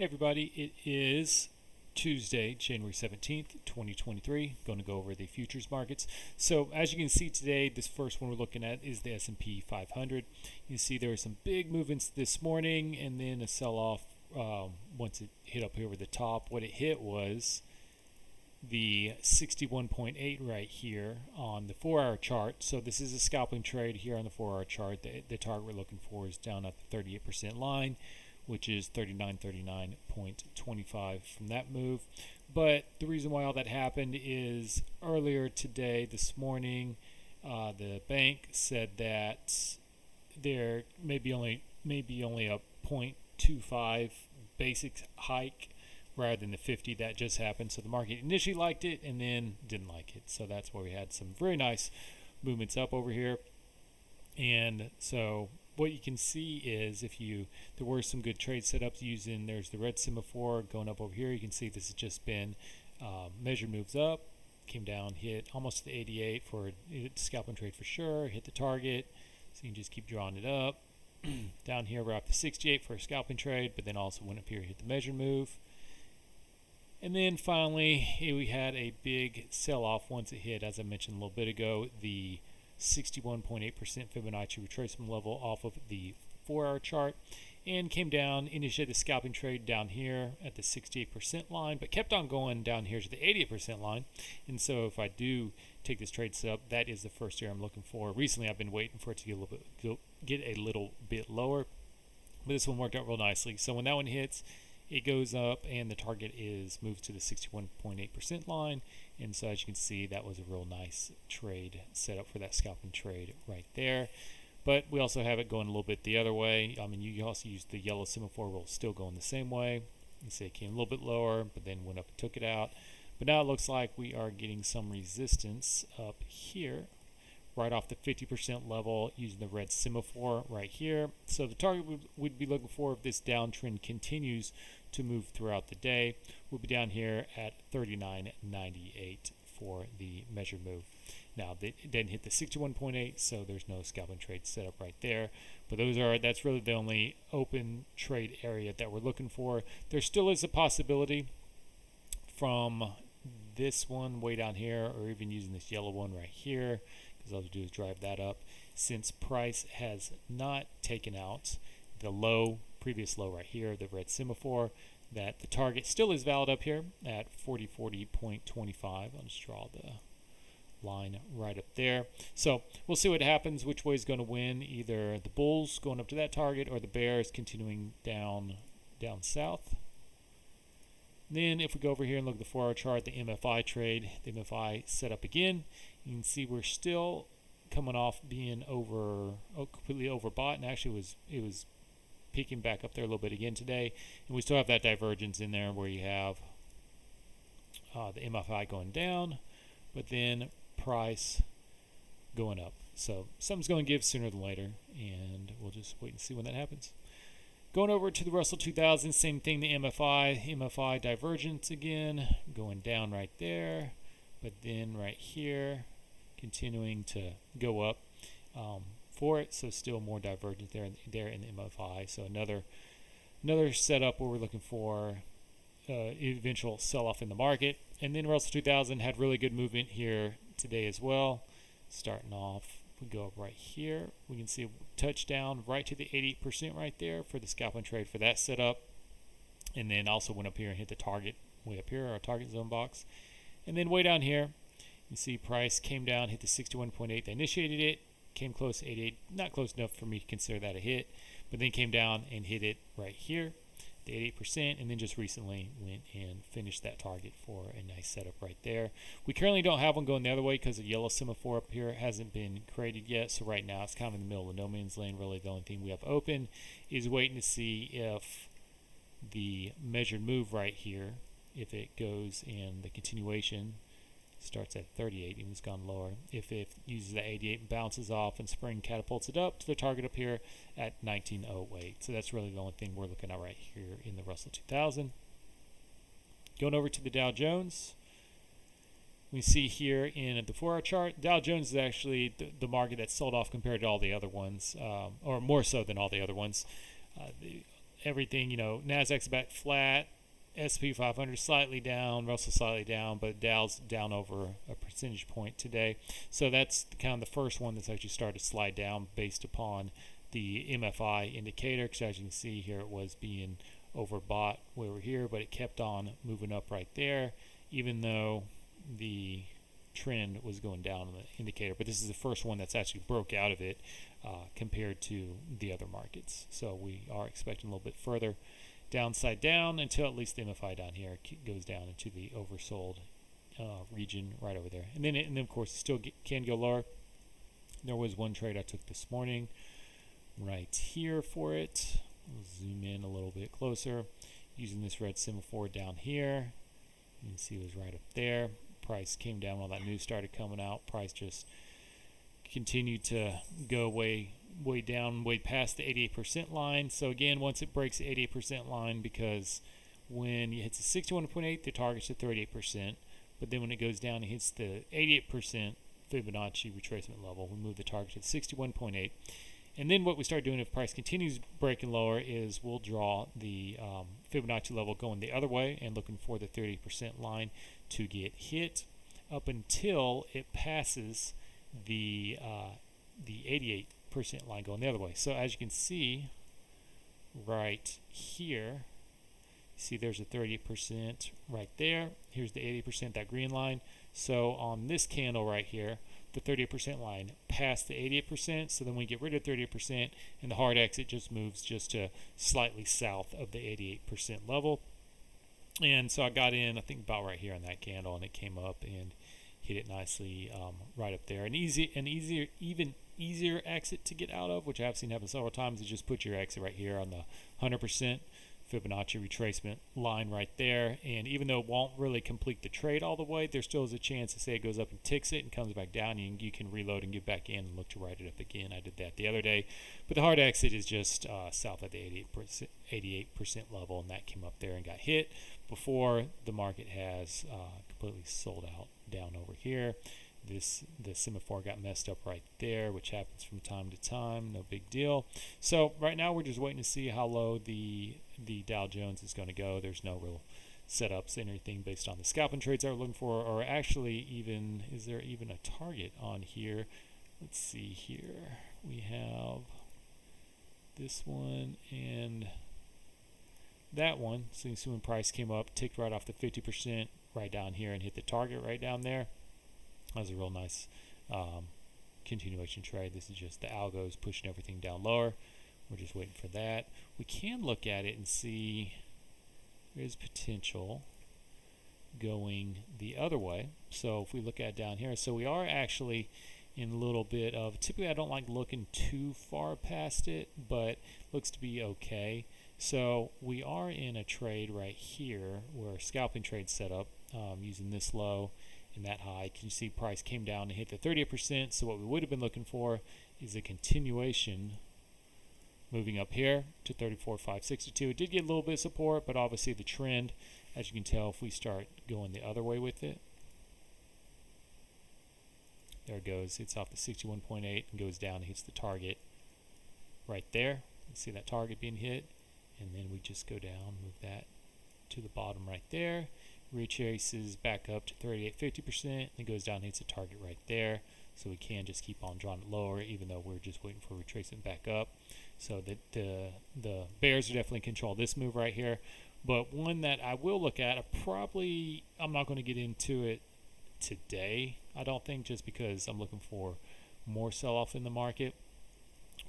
Hey everybody, it is Tuesday, January 17th, 2023. Going to go over the futures markets. So as you can see today, this first one we're looking at is the S&P 500. You see there were some big movements this morning and then a sell-off once it hit up here over the top. What it hit was the 61.8 right here on the 4-hour chart. So this is a scalping trade here on the 4-hour chart. The target we're looking for is down at the 38% line, which is 39.25 from that move. But the reason why all that happened is earlier today, this morning, the bank said that there may be only a 0.25 basic hike rather than the 50 that just happened. So the market initially liked it and then didn't like it. So that's why we had some very nice movements up over here. And so what you can see is there were some good trade setups using, there's the red semaphore going up over here. You can see this has just been measured moves up, came down, hit almost the 88 for a scalping trade for sure, hit the target. So you can just keep drawing it up. Down here we're up to 68 for a scalping trade, but then also went up here, hit the measured move. And then finally, we had a big sell-off once it hit, as I mentioned a little bit ago, the 61.8% Fibonacci retracement level off of the 4-hour chart, and came down, initiated the scalping trade down here at the 68% line, but kept on going down here to the 88% line. And so if I do take this trade setup, that is the first area I'm looking for. Recently, I've been waiting for it to get a little bit lower, but this one worked out real nicely. So when that one hits, it goes up and the target is moved to the 61.8% line. And so as you can see, that was a real nice trade setup for that scalping trade right there. But we also have it going a little bit the other way. I mean, you can also use the yellow semaphore, will still go in the same way. You see it came a little bit lower, but then went up and took it out. But now it looks like we are getting some resistance up here, right off the 50% level using the red semaphore right here. So the target we'd be looking for if this downtrend continues to move throughout the day, we'll be down here at 39.98 for the measured move. Now it didn't hit the 61.8, so there's no scalping trade set up right there. But that's really the only open trade area that we're looking for. There still is a possibility from this one way down here, or even using this yellow one right here, because all you do is drive that up. Since price has not taken out the previous low right here, the red semaphore, that the target still is valid up here at 40.25. I'll just draw the line right up there. So we'll see what happens, which way is going to win, either the bulls going up to that target or the bears continuing down south. Then if we go over here and look at the 4-hour chart, the MFI trade, the MFI set up again, you can see we're still coming off being completely overbought, and actually it was peaking back up there a little bit again today. And we still have that divergence in there where you have the MFI going down, but then price going up. So something's going to give sooner than later, and we'll just wait and see when that happens. Going over to the Russell 2000, same thing, the MFI divergence again, going down right there, but then right here, continuing to go up for it. So still more divergence there in the MFI. So another setup where we're looking for eventual sell-off in the market. And then Russell 2000 had really good movement here today as well. Starting off, we go up right here. We can see a touchdown right to the 88% right there for the scalping trade for that setup. And then also went up here and hit the target way up here, our target zone box. And then way down here, you see price came down, hit the 61.8. They initiated it, came close to 88. Not close enough for me to consider that a hit, but then came down and hit it right here, the 88%, and then just recently went and finished that target for a nice setup right there. We currently don't have one going the other way because the yellow semaphore up here hasn't been created yet. So right now it's kind of in the middle of no man's lane. Really the only thing we have open is waiting to see if the measured move right here, if it goes in the continuation, starts at 38 and it's gone lower. If it uses the 88 and bounces off and spring catapults it up to the target up here at 1908. So that's really the only thing we're looking at right here in the Russell 2000. Going over to the Dow Jones, we see here in the 4-hour chart, Dow Jones is actually the market that's sold off compared to all the other ones, or more so than all the other ones. everything, Nasdaq's about flat, S&P 500 slightly down, Russell slightly down, but Dow's down over a percentage point today. So that's kind of the first one that's actually started to slide down based upon the MFI indicator, because as you can see here, it was being overbought way over here, but it kept on moving up right there, even though the trend was going down on the indicator. But this is the first one that's actually broke out of it compared to the other markets. So we are expecting a little bit further downside down until at least the MFI down here goes down into the oversold region right over there. And then of course it still can go lower. There was one trade I took this morning right here for it. I'll zoom in a little bit closer using this red semaphore down here. You can see it was right up there. Price came down when all that news started coming out. Price just continued to go way down, way past the 88% line. So again, once it breaks the 88% line, because when it hits the 61.8, the target's at 38%. But then when it goes down and hits the 88% Fibonacci retracement level, we move the target to 61.8. And then what we start doing if price continues breaking lower is we'll draw the Fibonacci level going the other way and looking for the 30% line to get hit up until it passes the 88% line going the other way. So as you can see right here, see there's a 30% right there. Here's the 80%, that green line. So on this candle right here, the 38% line past the 88%, so then we get rid of 38%, and the hard exit just moves just to slightly south of the 88% level. And so I got in, I think about right here on that candle, and it came up and hit it nicely right up there. An even easier exit to get out of, which I've seen happen several times, is just put your exit right here on the 100% Fibonacci retracement line right there. And even though it won't really complete the trade all the way, there still is a chance to say it goes up and ticks it and comes back down, and you can reload and get back in and look to write it up again. I did that the other day, but the hard exit is just south of the 88% level, and that came up there and got hit before the market has completely sold out down over here. The semaphore got messed up right there, which happens from time to time, no big deal. So right now we're just waiting to see how low the Dow Jones is going to go. There's no real setups and anything based on the scalping trades that we're looking for, or actually even, is there even a target on here? Let's see here. We have this one and that one. So you can see when price came up, ticked right off the 50% right down here and hit the target right down there. That was a real nice continuation trade. This is just the algos pushing everything down lower. We're just waiting for that. We can look at it and see there's potential going the other way. So if we look at down here, so we are actually in a little bit of, typically I don't like looking too far past it, but looks to be okay. So we are in a trade right here where scalping trade set up using this low and that high. Can you see price came down and hit the 30%? So what we would have been looking for is a continuation moving up here to 34,562. It did get a little bit of support, but obviously the trend, as you can tell, if we start going the other way with it, there it goes. It's off the 61.8 and goes down and hits the target right there. You see that target being hit, and then we just go down, move that to the bottom right there. Retraces back up to 38.50%, and it goes down and hits a target right there. So we can just keep on drawing it lower, even though we're just waiting for retracement back up. So that the bears are definitely in control of this move right here. But one that I will look at, I'm not going to get into it today, I don't think, just because I'm looking for more sell-off in the market.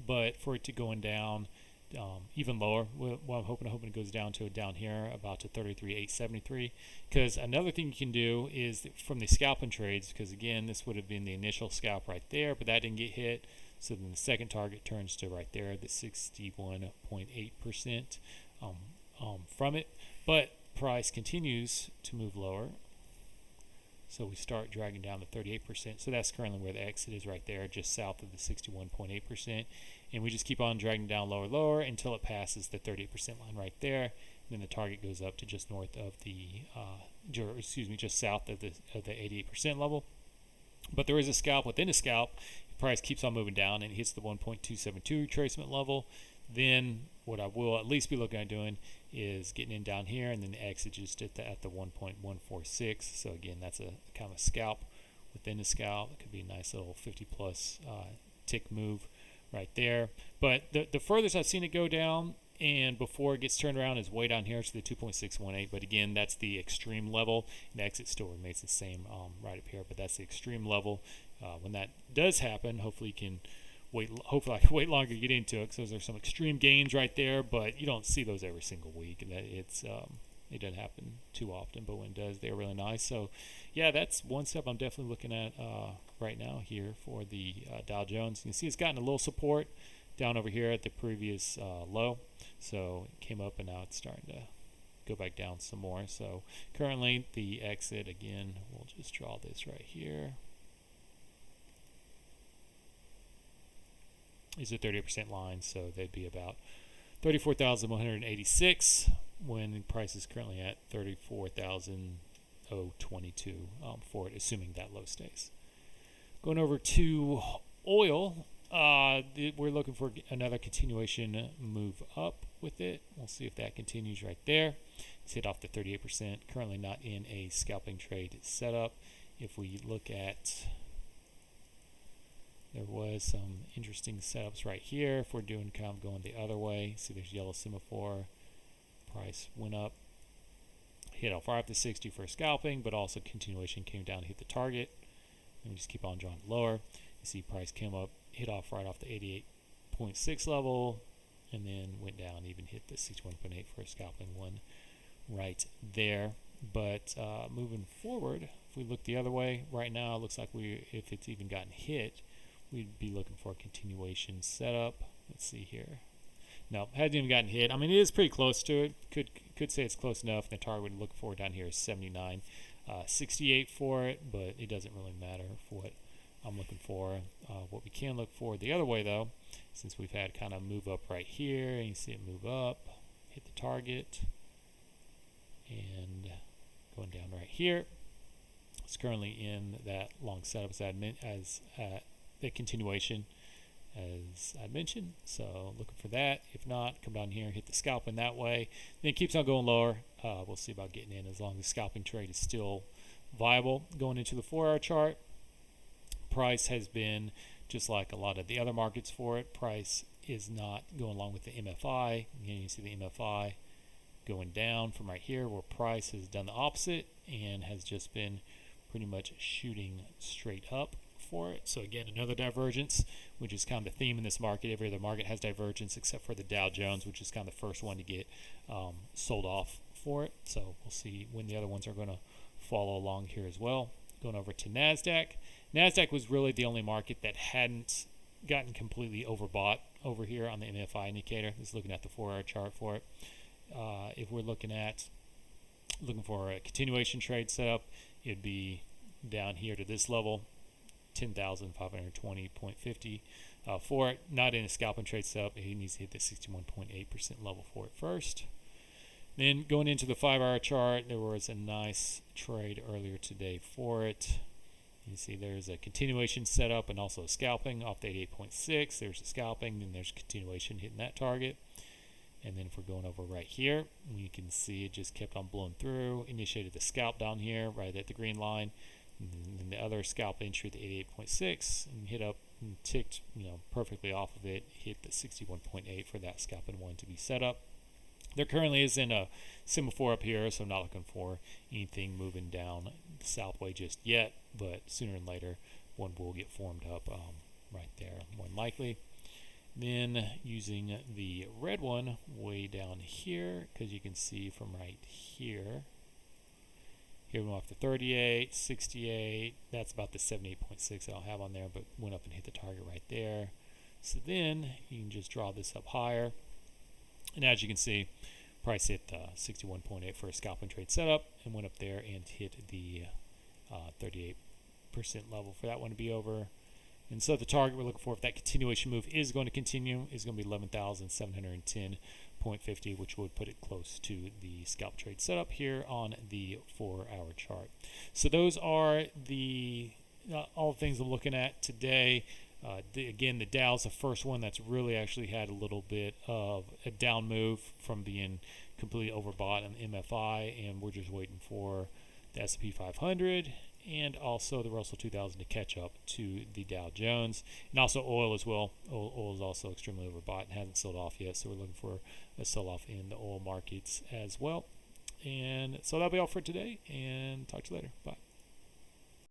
But for it to going down even lower, well, I'm hoping it goes down to down here about to 33,873. Because another thing you can do is from the scalping trades, because again this would have been the initial scalp right there, but that didn't get hit. So then the second target turns to right there, the 61.8% from it. But price continues to move lower. So we start dragging down to 38%. So that's currently where the exit is right there, just south of the 61.8%. And we just keep on dragging down lower until it passes the 38% line right there. And then the target goes up to just north of the, just south of the 88% level. But there is a scalp within a scalp. The price keeps on moving down and hits the 1.272 retracement level. Then what I will at least be looking at doing is getting in down here and then the exit just at the 1.146. So again, that's a kind of a scalp within the scalp. It could be a nice little 50 plus tick move right there. But the furthest I've seen it go down and before it gets turned around is way down here to the 2.618. But again, that's the extreme level. And the exit still remains the same right up here, but that's the extreme level. When that does happen, hopefully you can wait. Hopefully I can wait longer to get into it, because there's some extreme gains right there, but you don't see those every single week, and that it doesn't happen too often. But when it does, they're really nice. So yeah, that's one step I'm definitely looking at right now here for the Dow Jones. You can see it's gotten a little support down over here at the previous low. So it came up and now it's starting to go back down some more. So currently the exit, again, we'll just draw this right here, is a 38% line. So they'd be about 34,186 when the price is currently at 34,022 for it, assuming that low stays. Going over to oil, we're looking for another continuation move up with it. We'll see if that continues right there. It's hit off the 38%. Currently not in a scalping trade setup. If we look at, there was some interesting setups right here. If we're doing kind of going the other way, see there's yellow semaphore. Price went up, hit off right up to 60 for scalping, but also continuation came down to hit the target. And we just keep on drawing lower. You see price came up, hit off right off the 88.6 level, and then went down, even hit the 61.8 for a scalping one right there. But moving forward, if we look the other way, right now it looks like if it's even gotten hit, we'd be looking for a continuation setup. Let's see here. No, hasn't even gotten hit. I mean, it is pretty close to it. Could say it's close enough. The target we'd look for down here is 79.68 for it, but it doesn't really matter for what I'm looking for. What we can look for the other way, though, since we've had kind of move up right here, and you see it move up, hit the target, and going down right here. It's currently in that long setup as the continuation, as I mentioned. So looking for that. If not, come down here, hit the scalp in that way. Then it keeps on going lower. We'll see about getting in as long as the scalping trade is still viable. Going into the 4-hour chart, price has been just like a lot of the other markets for it. Price is not going along with the MFI. Again, you see the MFI going down from right here, where price has done the opposite and has just been pretty much shooting straight up for it. So again, another divergence, which is kind of the theme in this market. Every other market has divergence except for the Dow Jones, which is kind of the first one to get sold off for it. So we'll see when the other ones are going to follow along here as well. Going over to Nasdaq. Nasdaq was really the only market that hadn't gotten completely overbought over here on the MFI indicator. Just looking at the 4-hour chart for it. If we're looking for a continuation trade setup, it'd be down here to this level, 10,520.50 for it. Not in a scalping trade setup. He needs to hit the 61.8% level for it first. Then going into the 5-hour chart, there was a nice trade earlier today for it. You see there's a continuation setup and also a scalping off the 88.6. There's a scalping, then there's a continuation hitting that target. And then if we're going over right here, you can see it just kept on blowing through. Initiated the scalp down here right at the green line. And then the other scalp entry, the 88.6, and hit up and ticked, perfectly off of it. Hit the 61.8 for that scalping one to be set up. There currently isn't a semaphore up here, so I'm not looking for anything moving down the south way just yet. But sooner or later, one will get formed up right there, more than likely. Then using the red one way down here, because you can see from right here, here we went off the 38, 68, that's about the 78.6 I don't have on there, but went up and hit the target right there. So then you can just draw this up higher. And as you can see, price hit 61.8 for a scalping trade setup and went up there and hit the 38% level for that one to be over. And so the target we're looking for, if that continuation move is going to continue, is going to be 11,710.50, which would put it close to the scalp trade setup here on the 4-hour chart. So those are the all the things I'm looking at today. Again, the Dow's the first one that's really actually had a little bit of a down move from being completely overbought on MFI, and we're just waiting for the S&P 500 and also the Russell 2000 to catch up to the Dow Jones, and also oil as well. Oil is also extremely overbought and hasn't sold off yet, so we're looking for a sell-off in the oil markets as well. And so that'll be all for today, and talk to you later. Bye.